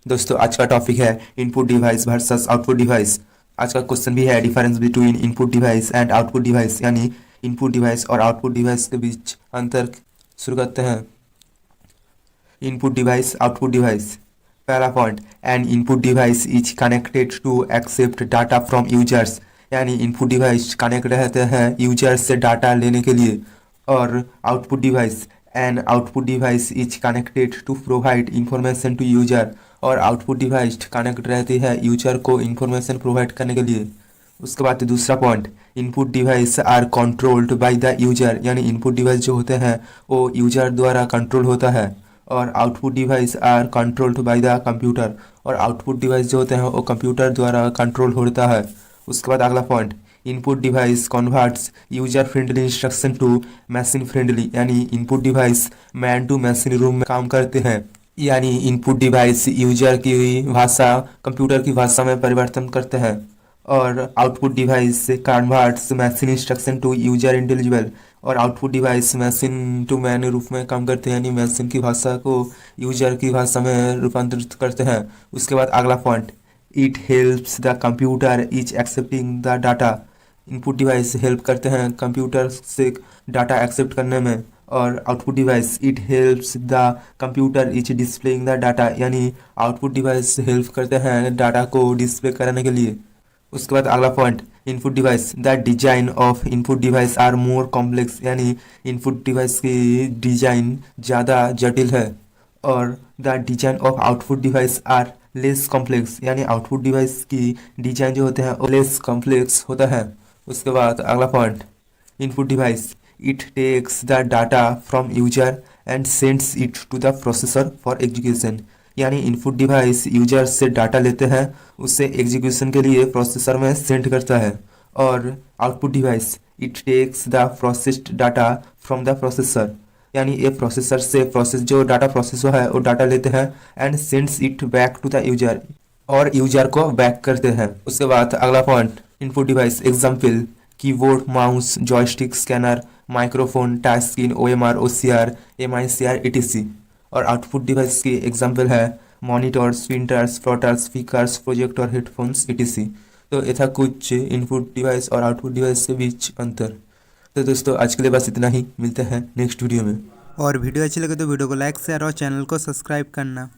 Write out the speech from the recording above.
दोस्तों आज का टॉपिक है input device versus output device. आज का क्वेश्चन भी है difference between input device and output device, यानी इनपुट डिवाइस और आउटपुट डिवाइस के बीच अंतर। शुरू करते हैं। Input device output device. पहला point, an input device is connected to accept data from users, यानी इनपुट डिवाइस कनेक्ट रहते हैं यूजर्स से डाटा लेने के लिए। और output device, an output device is connected to provide information to user, और आउटपुट डिवाइस कनेक्ट रहती है यूजर को इंफॉर्मेशन प्रोवाइड करने के लिए। उसके बाद दूसरा point, input device are controlled by the user, यानी इनपुट डिवाइस जो होते हैं वो यूजर द्वारा कंट्रोल होता है। और output device are controlled by the computer, और आउटपुट डिवाइस जो होते हैं वो कंप्यूटर द्वारा कंट्रोल होता है। उसके बाद अगला point, input device converts user friendly instruction to machine friendly, यानी input device man to machine रूम में काम करते हैं, यानी इनपुट डिवाइस यूजर की भाषा कंप्यूटर की भाषा में परिवर्तन करते हैं। और output device converts machine instruction to user intelligible, और output device machine to man रूप में काम करते हैं, यानी मशीन की भाषा को यूजर की भाषा में रूपांतरित करते हैं। उसके बाद अगला point, it helps the computer is accepting the data, input device help करते हैं कंप्यूटर से डाटा एक्सेप्ट करने में। और output device it helps the computer is displaying the data, यानी आउटपुट डिवाइस हेल्प करते हैं डाटा को डिस्प्ले करने के लिए। उसके बाद अगला point, input device the design of input device are more complex, यानी इनपुट डिवाइस की डिजाइन ज़्यादा जटिल है। और the design of output device are less complex, यानी आउटपुट डिवाइस की डिजाइन जो होते हैं वो लेस कॉम्प्लेक्स होता है। उसके बाद अगला point, input device it takes the data from user and sends it to the processor for execution, यानी इनपुट डिवाइस यूजर से डाटा लेते हैं, उससे एग्जीक्यूशन के लिए प्रोसेसर में सेंड करता है। और output device it takes the processed data from the processor, यानी ये प्रोसेसर से प्रोसेस जो डाटा प्रोसेस है वो डाटा लेते हैं and sends it back to the user, और यूजर को बैक करते हैं। उसके बाद अगला point, input device example keyboard mouse joystick scanner microphone touch screen OMR OCR MICR etc। और आउटपुट डिवाइस की एग्जाम्पल है monitors printers plotters speakers projector headphones etc। तो ये था कुछ इनपुट डिवाइस और आउटपुट डिवाइस के बीच अंतर। तो दोस्तों आज के लिए बस इतना ही, मिलते हैं नेक्स्ट वीडियो में। और वीडियो अच्छी लगे तो वीडियो को लाइक शेयर और चैनल को सब्सक्राइब करना।